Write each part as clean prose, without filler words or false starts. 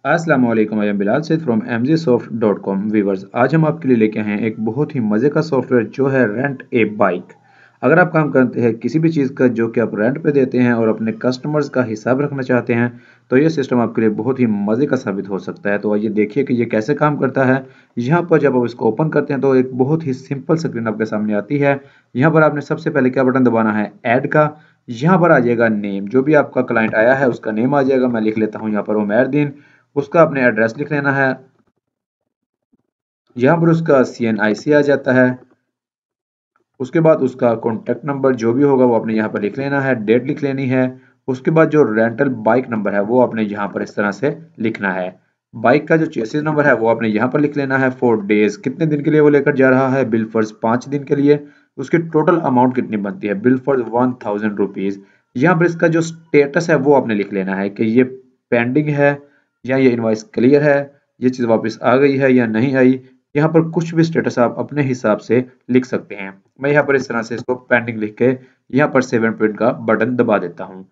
अस्सलाम वालेकुम, I am Bilal Saeed from mgsoft.com viewers. आज हम आपके लिए लेके आए हैं एक बहुत ही मज़े का सॉफ्टवेयर जो है रेंट ए बाइक। अगर आप काम करते हैं किसी भी चीज़ का जो कि आप रेंट पे देते हैं और अपने कस्टमर्स का हिसाब रखना चाहते हैं तो ये सिस्टम आपके लिए बहुत ही मज़े का साबित हो सकता है। तो आइए देखिए कि ये कैसे काम करता है। यहाँ पर जब आप इसको ओपन करते हैं तो एक बहुत ही सिंपल स्क्रीन आपके सामने आती है। यहाँ पर आपने सबसे पहले क्या बटन दबाना है, ऐड का। यहाँ पर आ जाएगा नेम, जो भी आपका क्लाइंट आया है उसका नेम आ जाएगा। मैं लिख लेता हूँ यहाँ पर उमैरदीन। उसका अपने एड्रेस लिख लेना है। यहाँ पर उसका CNIC आ जाता है। उसके बाद उसका कॉन्टैक्ट नंबर जो भी होगा वो आपने यहाँ पर लिख लेना है, डेट लिख लेनी है। उसके बाद जो रेंटल बाइक नंबर है वो आपने यहाँ पर इस तरह से लिखना है। बाइक का जो चेसिस नंबर है वो आपने यहाँ पर लिख लेना है। 4 डेज कितने दिन के लिए वो लेकर जा रहा है, बिल फर्ज 5 दिन के लिए। उसकी टोटल अमाउंट कितनी बनती है, बिल फर्ज 1000 रुपीज़। यहाँ पर इसका जो स्टेटस है वो आपने लिख लेना है कि ये पेंडिंग है या ये इनवॉइस क्लियर है, ये चीज़ वापस आ गई है या नहीं आई। यहाँ पर कुछ भी स्टेटस आप अपने हिसाब से लिख सकते हैं। मैं यहाँ पर इस तरह से इसको पेंडिंग लिख के यहाँ पर 7 प्रिंट का बटन दबा देता हूँ।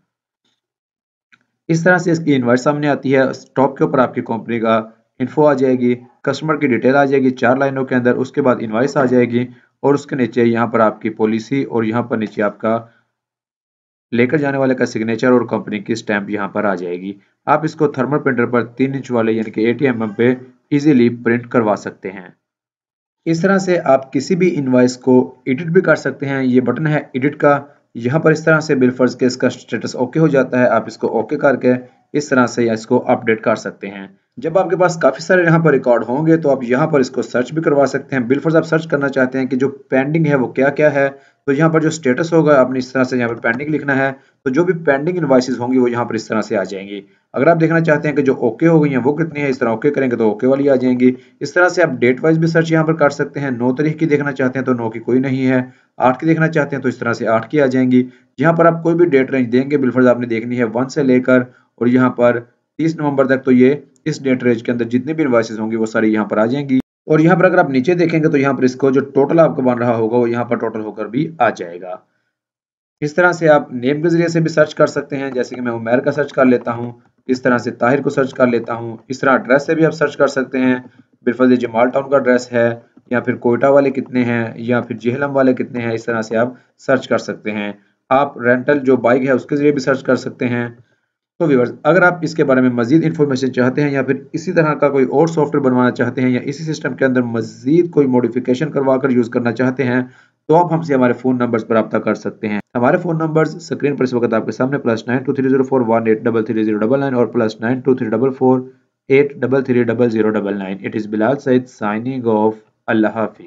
इस तरह से इसकी इनवॉइस सामने आती है। टॉप के ऊपर आपकी कंपनी का इन्फो आ जाएगी, कस्टमर की डिटेल आ जाएगी 4 लाइनों के अंदर। उसके बाद इनवॉइस आ जाएगी और उसके नीचे यहाँ पर आपकी पॉलिसी और यहाँ पर नीचे आपका लेकर जाने वाले का सिग्नेचर और कंपनी की स्टैंप यहाँ पर आ जाएगी। आप इसको थर्मल प्रिंटर पर 3 इंच वाले यानी कि 80 mm पे इजीली प्रिंट करवा सकते हैं। इस तरह से आप किसी भी इनवॉइस को एडिट भी कर सकते हैं। ये बटन है एडिट का। यहाँ पर इस तरह से बिल फर्ज के इसका स्टेटस ओके हो जाता है। आप इसको ओके करके इस तरह से इसको अपडेट कर सकते हैं। जब आपके पास काफ़ी सारे यहाँ पर रिकॉर्ड होंगे तो आप यहाँ पर इसको सर्च भी करवा सकते हैं। बिल फर्ज आप सर्च करना चाहते हैं कि जो पेंडिंग है वो क्या क्या है, तो यहाँ पर जो स्टेटस होगा आपने इस तरह से यहाँ पर पेंडिंग लिखना है। तो जो भी पेंडिंग इनवॉइसेस होंगी वो यहाँ पर इस तरह से आ जाएंगी। अगर आप देखना चाहते हैं कि जो ओके हो गई हैं वो कितनी है, इस तरह ओके करेंगे तो ओके वाली आ जाएंगी। इस तरह से आप डेट वाइज भी सर्च यहाँ पर कर सकते हैं। 9 तारीख की देखना चाहते हैं तो 9 की कोई नहीं है। 8 की देखना चाहते हैं तो इस तरह से 8 की आ जाएंगी। यहाँ पर आप कोई भी डेट रेंज देंगे बिलफर्ज आपने देखनी है 1 से लेकर और यहाँ पर 30 नवंबर तक। तो ये इस डेट रेंज के अंदर जितनी भी इनवॉइसेस होंगी वो सारी यहाँ पर आ जाएंगी। और यहाँ पर अगर आप नीचे देखेंगे तो यहाँ पर इसको जो टोटल आपको बन रहा होगा वो यहाँ पर टोटल होकर भी आ जाएगा। इस तरह से आप नेम के ज़रिए से भी सर्च कर सकते हैं, जैसे कि मैं उमैर का सर्च कर लेता हूँ। इस तरह से ताहिर को सर्च कर लेता हूँ। इस तरह एड्रेस से भी आप सर्च कर सकते हैं। बिलफर्ज ये जमाल टाउन का एड्रेस है या फिर कोयटा वाले कितने हैं या फिर जेहलम वाले कितने हैं, इस तरह से आप सर्च कर सकते हैं। आप रेंटल जो बाइक है उसके ज़रिए भी सर्च कर सकते हैं। तो व्यूअर्स, अगर आप इसके बारे में मज़ीद इन्फॉर्मेशन चाहते हैं या फिर इसी तरह का कोई और सॉफ्टवेयर बनवाना चाहते हैं या इसी सिस्टम के अंदर मज़ीद कोई मॉडिफिकेशन करवा कर यूज़ करना चाहते हैं तो आप हमसे हमारे फ़ोन नंबर्स पर रब्ता कर सकते हैं। हमारे फ़ोन नंबर्स स्क्रीन पर इस वक्त आपके सामने +923041833399 और +923448330099। It is Bilal Saeed signing off. अल्लाह हाफिज़।